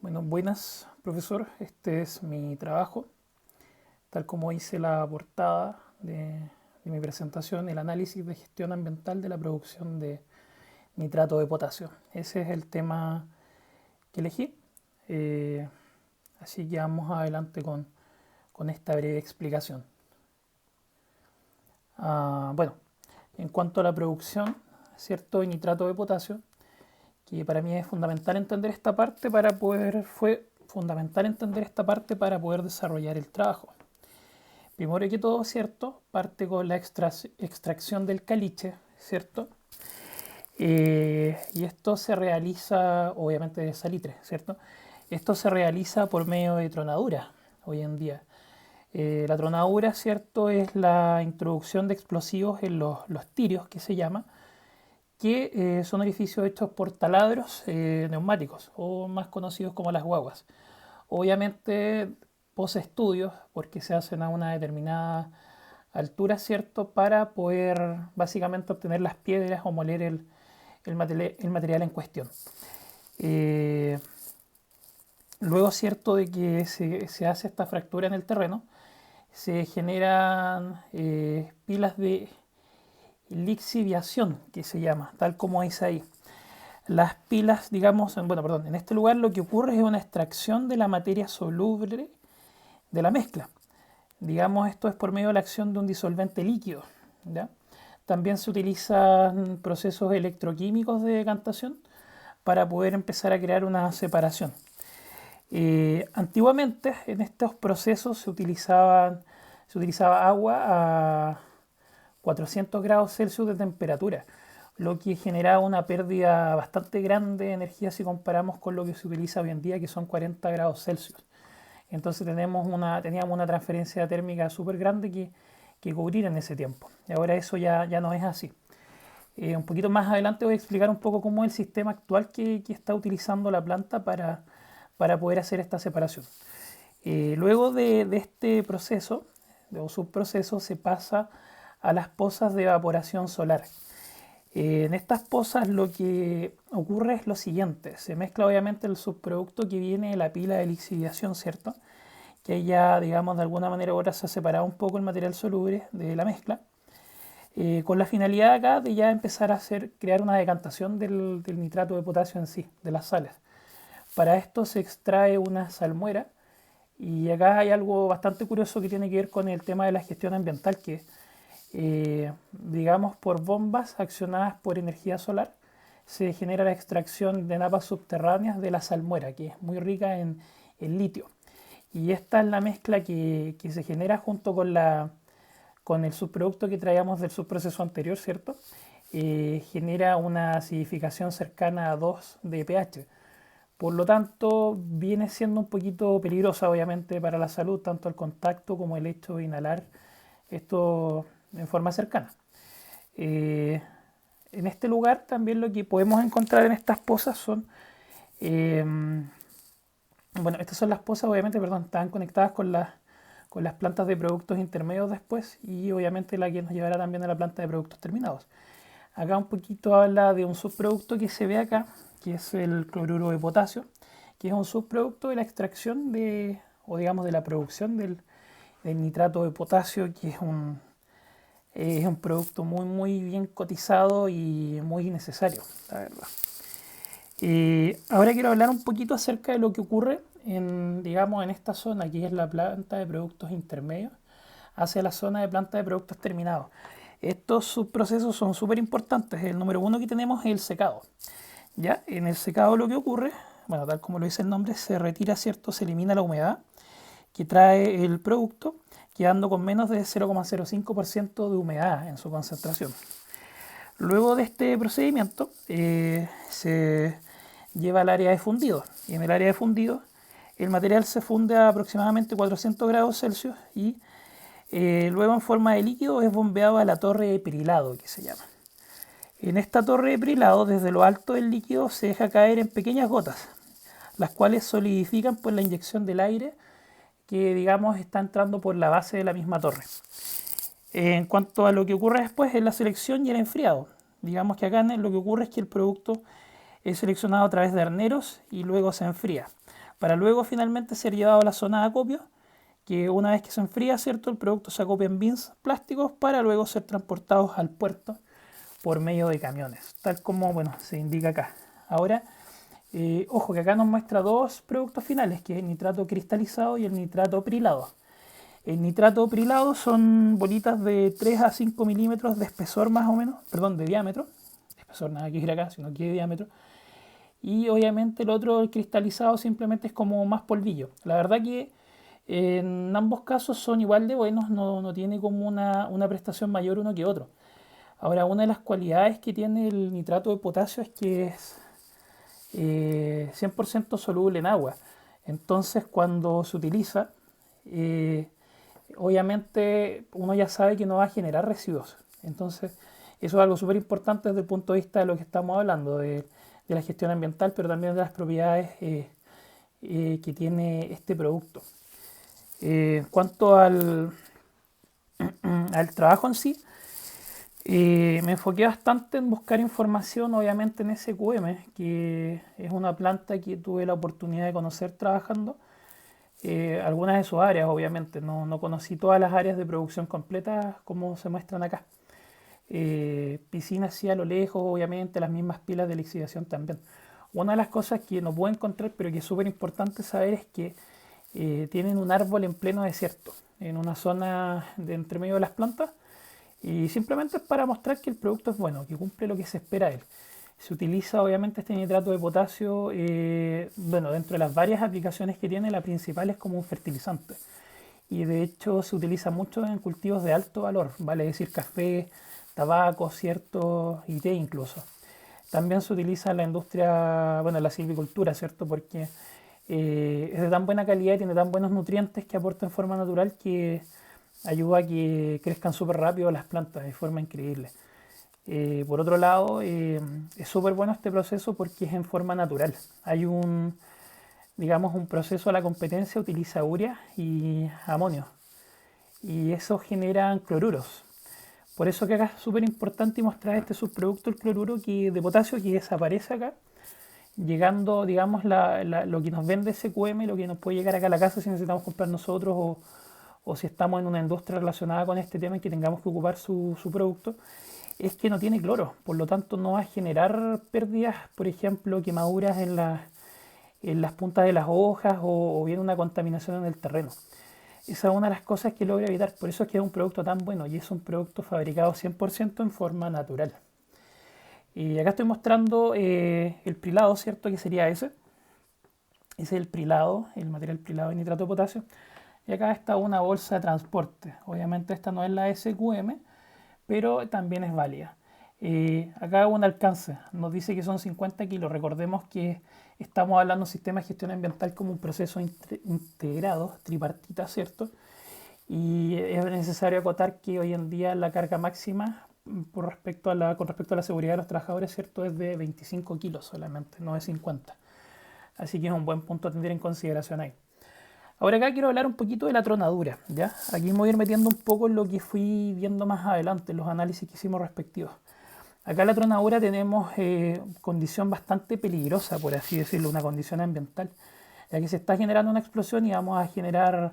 Bueno, buenas, profesor. Este es mi trabajo, tal como hice la portada de mi presentación, el análisis de gestión ambiental de la producción de nitrato de potasio. Ese es el tema que elegí. Eh, Así que vamos adelante con esta breve explicación. Bueno, en cuanto a la producción, ¿cierto?, de nitrato de potasio, que para mí es fundamental entender esta parte fue fundamental entender esta parte para poder desarrollar el trabajo. Primero que todo, ¿cierto? Parte con la extracción del caliche, ¿cierto? Y esto se realiza, obviamente, de salitre, ¿cierto? Esto se realiza por medio de tronadura hoy en día. La tronadura, ¿cierto?, es la introducción de explosivos en los tirios, que se llama, que son orificios hechos por taladros neumáticos, o más conocidos como las guaguas. Obviamente, pose estudios, porque se hacen a una determinada altura, ¿cierto?, para poder básicamente obtener las piedras o moler el material en cuestión. Eh, Luego, ¿cierto?, de que se hace esta fractura en el terreno, se generan pilas de lixiviación, que se llama, tal como dice ahí. Las pilas, digamos, en este lugar lo que ocurre es una extracción de la materia soluble de la mezcla. Digamos, esto es por medio de la acción de un disolvente líquido, ¿ya? También se utilizan procesos electroquímicos de decantación para poder empezar a crear una separación. Antiguamente en estos procesos se utilizaba agua a 400 grados Celsius de temperatura, lo que generaba una pérdida bastante grande de energía si comparamos con lo que se utiliza hoy en día, que son 40 grados Celsius. Entonces teníamos una transferencia térmica súper grande que cubrir en ese tiempo. Y ahora eso ya no es así. Un poquito más adelante voy a explicar un poco cómo es el sistema actual que está utilizando la planta para poder hacer esta separación. Luego de este proceso, o subproceso, se pasa a las pozas de evaporación solar. En estas pozas lo que ocurre es lo siguiente: se mezcla obviamente el subproducto que viene de la pila de lixiviación, ¿cierto?, que ya, digamos, de alguna manera u otra se ha separado un poco el material soluble de la mezcla, con la finalidad acá de ya empezar a crear una decantación del nitrato de potasio en sí, de las sales. Para esto se extrae una salmuera, y acá hay algo bastante curioso que tiene que ver con el tema de la gestión ambiental, que digamos, por bombas accionadas por energía solar se genera la extracción de napas subterráneas de la salmuera, que es muy rica en litio. Y esta es la mezcla que se genera junto con el subproducto que traíamos del subproceso anterior, ¿cierto? Genera una acidificación cercana a 2 de pH. Por lo tanto, viene siendo un poquito peligrosa, obviamente, para la salud, tanto el contacto como el hecho de inhalar esto en forma cercana. En este lugar también lo que podemos encontrar en estas pozas son, eh, bueno, estas son las pozas, obviamente, perdón, están conectadas con las plantas de productos intermedios después, y obviamente la que nos llevará también a la planta de productos terminados. Acá un poquito habla de un subproducto que se ve acá, que es el cloruro de potasio, que es un subproducto de la extracción o digamos de la producción del nitrato de potasio, que es un producto muy bien cotizado y muy necesario, la verdad. Ahora quiero hablar un poquito acerca de lo que ocurre digamos, en esta zona, que es la planta de productos intermedios, hacia la zona de planta de productos terminados. Estos subprocesos son súper importantes. El número uno que tenemos es el secado. ¿Ya? En el secado lo que ocurre, bueno, tal como lo dice el nombre, se retira, ¿cierto? Se elimina la humedad que trae el producto, quedando con menos de 0,05% de humedad en su concentración. Luego de este procedimiento se lleva al área de fundido, y en el área de fundido el material se funde a aproximadamente 400 grados Celsius, y luego en forma de líquido es bombeado a la torre de perilado, que se llama. En esta torre de perilado, desde lo alto del líquido se deja caer en pequeñas gotas, las cuales solidifican por la inyección del aire que, digamos, está entrando por la base de la misma torre. En cuanto a lo que ocurre después es la selección y el enfriado. Digamos que acá lo que ocurre es que el producto es seleccionado a través de arneros y luego se enfría. para luego finalmente ser llevado a la zona de acopio, que una vez que se enfría, ¿cierto? El producto se acopia en bins plásticos para luego ser transportados al puerto por medio de camiones, tal como, bueno, se indica acá. Ahora, ojo que acá nos muestra dos productos finales, que es el nitrato cristalizado y el nitrato prilado. El nitrato prilado son bolitas de 3 a 5 milímetros de espesor más o menos, perdón, de diámetro, espesor nada que ir acá, sino que de diámetro. Y obviamente el otro, el cristalizado, simplemente es como más polvillo. La verdad que en ambos casos son igual de buenos, no tiene como una prestación mayor uno que otro. Ahora, una de las cualidades que tiene el nitrato de potasio es que es 100% soluble en agua. Entonces, cuando se utiliza, eh, obviamente uno ya sabe que no va a generar residuos. Entonces, eso es algo súper importante desde el punto de vista de lo que estamos hablando, de la gestión ambiental, pero también de las propiedades que tiene este producto. En cuanto al trabajo en sí, me enfoqué bastante en buscar información, obviamente en SQM, que es una planta que tuve la oportunidad de conocer trabajando. Algunas de sus áreas, obviamente, no conocí todas las áreas de producción completas como se muestran acá. Piscinas sí a lo lejos, obviamente, las mismas pilas de lixiviación también. Una de las cosas que no puedo encontrar, pero que es súper importante saber, es que tienen un árbol en pleno desierto, en una zona de entre medio de las plantas, y simplemente es para mostrar que el producto es bueno, que cumple lo que se espera de él. Se utiliza obviamente este nitrato de potasio, bueno, dentro de las varias aplicaciones que tiene, la principal es como un fertilizante. Y de hecho se utiliza mucho en cultivos de alto valor, vale decir café, tabaco, cierto, y té incluso. También se utiliza en la industria, bueno, en la silvicultura, ¿cierto? Porque es de tan buena calidad y tiene tan buenos nutrientes que aporta en forma natural que ayuda a que crezcan súper rápido las plantas de forma increíble. Por otro lado, es súper bueno este proceso porque es en forma natural. Hay digamos, un proceso a la competencia, utiliza urea y amonio. Y eso generan cloruros. Por eso que acá es súper importante mostrar este subproducto, el cloruro de potasio, que desaparece acá, llegando, digamos, lo que nos vende SQM, lo que nos puede llegar acá a la casa si necesitamos comprar nosotros o si estamos en una industria relacionada con este tema y que tengamos que ocupar su producto, es que no tiene cloro, por lo tanto no va a generar pérdidas, por ejemplo, quemaduras en las puntas de las hojas o bien una contaminación en el terreno. Esa es una de las cosas que logra evitar, por eso es que es un producto tan bueno y es un producto fabricado 100% en forma natural. Y acá estoy mostrando el prilado, ¿cierto? Que sería ese. Ese es el prilado, el material prilado de nitrato de potasio. Y acá está una bolsa de transporte. Obviamente esta no es la SQM, pero también es válida. Acá un alcance, nos dice que son 50 kilos. Recordemos que estamos hablando de un sistema de gestión ambiental como un proceso integrado, tripartita, ¿cierto? Y es necesario acotar que hoy en día la carga máxima con respecto a la seguridad de los trabajadores, ¿cierto? Es de 25 kilos solamente, no de 50. Así que es un buen punto a tener en consideración ahí. Ahora acá quiero hablar un poquito de la tronadura, ¿ya? Aquí me voy a ir metiendo un poco en lo que fui viendo más adelante, los análisis que hicimos respectivos. Acá en la tronadura tenemos condición bastante peligrosa, por así decirlo, una condición ambiental, ya que se está generando una explosión y vamos a generar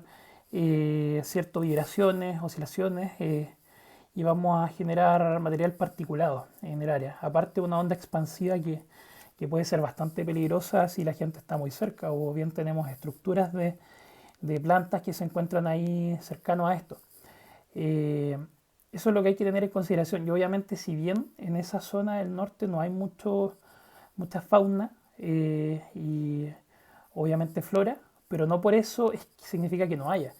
ciertas vibraciones, oscilaciones, y vamos a generar material particulado en el área. Aparte una onda expansiva que puede ser bastante peligrosa si la gente está muy cerca o bien tenemos estructuras de plantas que se encuentran ahí cercanos a esto. Eso es lo que hay que tener en consideración. Y obviamente, si bien en esa zona del norte no hay mucha fauna y obviamente flora, pero no por eso significa que no haya.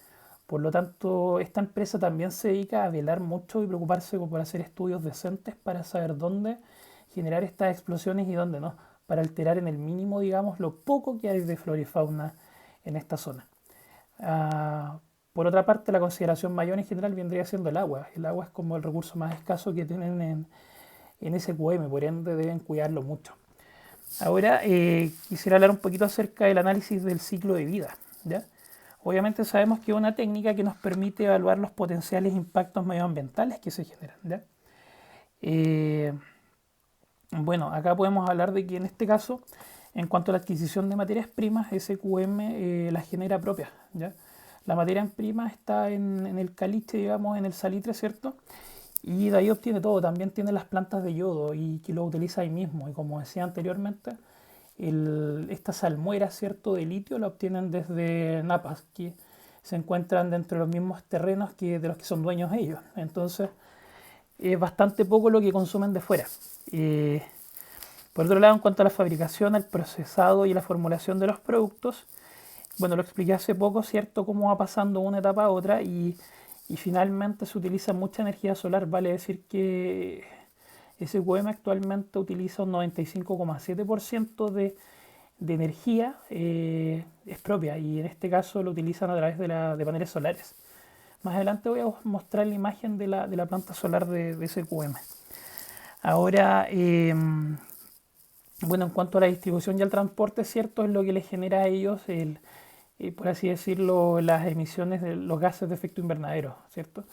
Por lo tanto, esta empresa también se dedica a velar mucho y preocuparse por hacer estudios decentes para saber dónde generar estas explosiones y dónde no, para alterar en el mínimo, digamos, lo poco que hay de flora y fauna en esta zona. Ah, por otra parte, la consideración mayor en general vendría siendo el agua. El agua es como el recurso más escaso que tienen en SQM, por ende deben cuidarlo mucho. Ahora quisiera hablar un poquito acerca del análisis del ciclo de vida, ¿ya? Obviamente sabemos que es una técnica que nos permite evaluar los potenciales impactos medioambientales que se generan, ¿ya? Eh, bueno, acá podemos hablar de que en este caso En cuanto a la adquisición de materias primas, SQM las genera propias, ¿ya? La materia prima está en el caliche, digamos, en el salitre, ¿cierto? Y de ahí obtiene todo. También tiene las plantas de yodo y que lo utiliza ahí mismo. Y como decía anteriormente, esta salmuera, ¿cierto?, de litio la obtienen desde napas que se encuentran dentro de los mismos terrenos que de los que son dueños ellos. Entonces, es bastante poco lo que consumen de fuera. Eh, por otro lado, en cuanto a la fabricación, el procesado y la formulación de los productos, bueno, lo expliqué hace poco, ¿cierto?, cómo va pasando una etapa a otra y finalmente se utiliza mucha energía solar. Vale decir que SQM actualmente utiliza un 95,7% de energía es propia y en este caso lo utilizan a través de paneles solares. Más adelante voy a mostrar la imagen de la planta solar de SQM. Ahora, bueno, en cuanto a la distribución y al transporte, cierto, es lo que les genera a ellos por así decirlo, las emisiones de los gases de efecto invernadero, ¿cierto?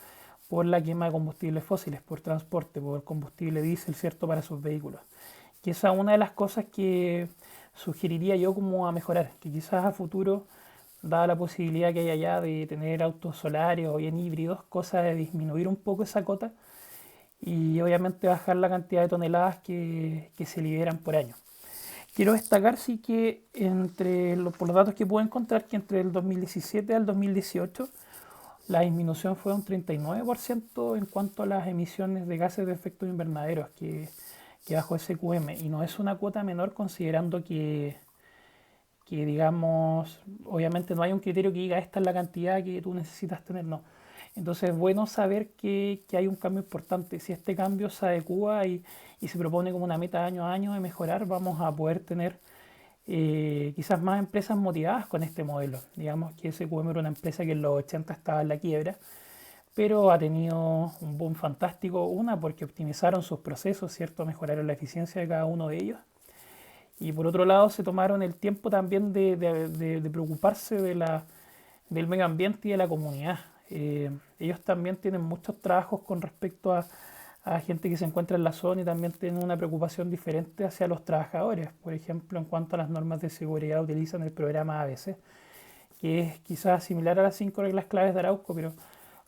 Por la quema de combustibles fósiles, por transporte, por combustible diésel, ¿cierto? Para sus vehículos. Que esa es una de las cosas que sugeriría yo como a mejorar, que quizás a futuro, dada la posibilidad que hay allá de tener autos solares o bien híbridos, cosa de disminuir un poco esa cota y obviamente bajar la cantidad de toneladas que se liberan por año. Quiero destacar sí que por los datos que puedo encontrar, que entre el 2017 al 2018 la disminución fue un 39% en cuanto a las emisiones de gases de efecto invernadero que bajó SQM. Y no es una cuota menor considerando que digamos, obviamente no hay un criterio que diga esta es la cantidad que tú necesitas tener, no. Entonces es bueno saber que hay un cambio importante. Si este cambio se adecua y se propone como una meta año a año de mejorar, vamos a poder tener quizás más empresas motivadas con este modelo. Digamos que SQM era una empresa que en los 80 estaba en la quiebra, pero ha tenido un boom fantástico. Una, porque optimizaron sus procesos, ¿cierto? Mejoraron la eficiencia de cada uno de ellos. Y por otro lado, se tomaron el tiempo también de preocuparse del medio ambiente y de la comunidad. Ellos también tienen muchos trabajos con respecto a gente que se encuentra en la zona y también tienen una preocupación diferente hacia los trabajadores. Por ejemplo, en cuanto a las normas de seguridad, utilizan el programa ABC, que es quizás similar a las 5 reglas claves de Arauco, pero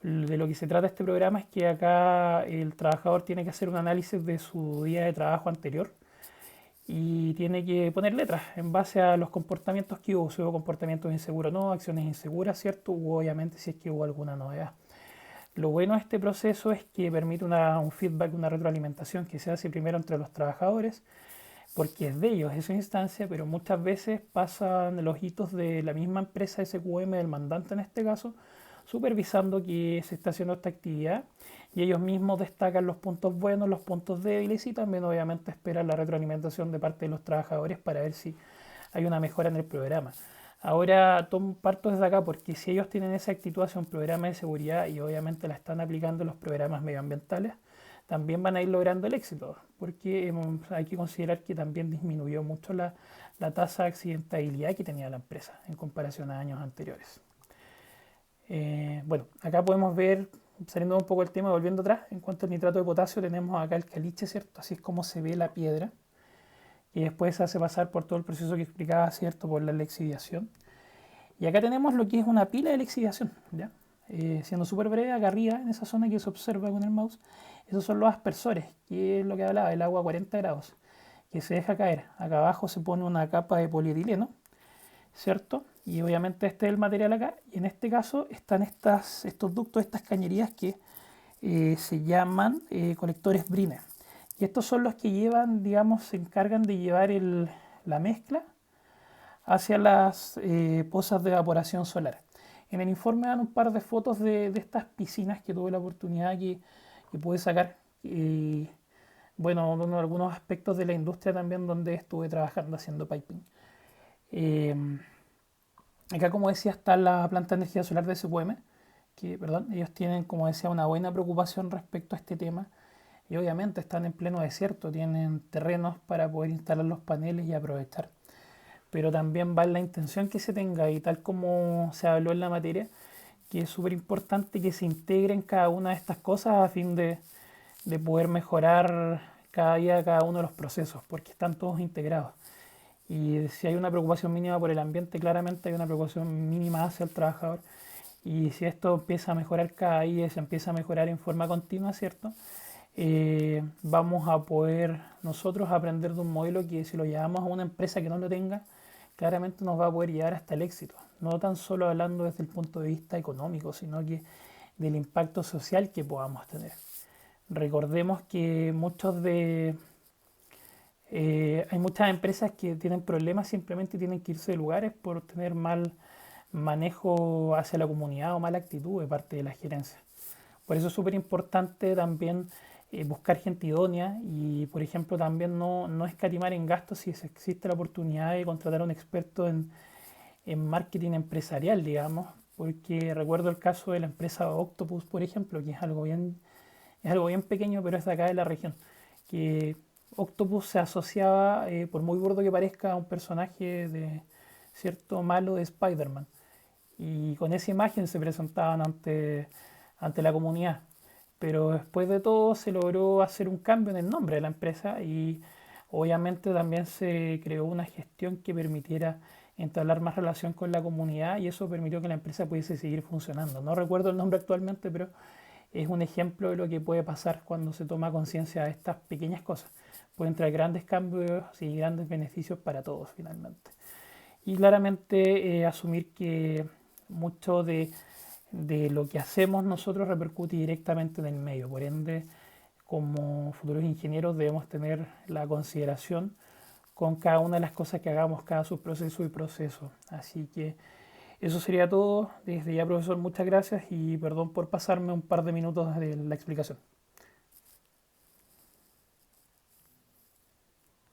de lo que se trata este programa es que acá el trabajador tiene que hacer un análisis de su día de trabajo anterior y tiene que poner letras en base a los comportamientos que hubo, si hubo comportamientos inseguros o no, acciones inseguras, ¿cierto? O obviamente si es que hubo alguna novedad. Lo bueno de este proceso es que permite un feedback, una retroalimentación que se hace primero entre los trabajadores, porque es de ellos esa instancia, pero muchas veces pasan los hitos de la misma empresa SQM, del mandante en este caso, supervisando que se está haciendo esta actividad y ellos mismos destacan los puntos buenos, los puntos débiles y también obviamente esperan la retroalimentación de parte de los trabajadores para ver si hay una mejora en el programa. Ahora parto desde acá porque si ellos tienen esa actitud hacia un programa de seguridad y obviamente la están aplicando en los programas medioambientales, también van a ir logrando el éxito, porque hay que considerar que también disminuyó mucho la tasa de accidentabilidad que tenía la empresa en comparación a años anteriores. Bueno, acá podemos ver, saliendo un poco del tema, volviendo atrás, en cuanto al nitrato de potasio, tenemos acá el caliche, ¿cierto? Así es como se ve la piedra, y después se hace pasar por todo el proceso que explicaba, ¿cierto? Por la lixiviación. Y acá tenemos lo que es una pila de lixiviación, ¿ya? Siendo súper breve, acá arriba, en esa zona que se observa con el mouse, esos son los aspersores, que es lo que hablaba, el agua a 40 grados, que se deja caer. Acá abajo se pone una capa de polietileno, ¿cierto? Y obviamente este es el material acá, y en este caso están estos ductos, estas cañerías que se llaman colectores Brine. Y estos son los que llevan, digamos, se encargan de llevar la mezcla hacia las pozas de evaporación solar. En el informe dan un par de fotos de estas piscinas que tuve la oportunidad que pude sacar. Bueno, algunos aspectos de la industria también donde estuve trabajando haciendo piping. Eh, Acá, como decía, está la planta de energía solar de SQM, que, perdón, ellos tienen, como decía, una buena preocupación respecto a este tema. Y obviamente están en pleno desierto, tienen terrenos para poder instalar los paneles y aprovechar. Pero también va en la intención que se tenga y tal como se habló en la materia, que es súper importante que se integren cada una de estas cosas a fin de poder mejorar cada día cada uno de los procesos, porque están todos integrados. Y si hay una preocupación mínima por el ambiente, claramente hay una preocupación mínima hacia el trabajador. Y si esto empieza a mejorar cada día, se empieza a mejorar en forma continua, ¿cierto? Vamos a poder nosotros aprender de un modelo que si lo llevamos a una empresa que no lo tenga, claramente nos va a poder llevar hasta el éxito. No tan solo hablando desde el punto de vista económico, sino que del impacto social que podamos tener. Recordemos que hay muchas empresas que tienen problemas, simplemente tienen que irse de lugares por tener mal manejo hacia la comunidad o mala actitud de parte de la gerencia. Por eso es súper importante también buscar gente idónea y, por ejemplo, también no escatimar en gastos si existe la oportunidad de contratar a un experto en marketing empresarial, digamos, porque recuerdo el caso de la empresa Octopus, por ejemplo, que es algo bien pequeño, pero es de acá de la región, que Octopus se asociaba, por muy burdo que parezca, a un personaje de cierto malo de Spider-Man. Y con esa imagen se presentaban ante la comunidad. Pero después de todo se logró hacer un cambio en el nombre de la empresa y obviamente también se creó una gestión que permitiera entablar más relación con la comunidad y eso permitió que la empresa pudiese seguir funcionando. No recuerdo el nombre actualmente, pero es un ejemplo de lo que puede pasar cuando se toma conciencia de estas pequeñas cosas. Pueden traer grandes cambios y grandes beneficios para todos finalmente. Y claramente asumir que mucho de lo que hacemos nosotros repercute directamente en el medio. Por ende, como futuros ingenieros debemos tener la consideración con cada una de las cosas que hagamos, cada subproceso y proceso. Así que eso sería todo. Desde ya, profesor, muchas gracias y perdón por pasarme un par de minutos de la explicación.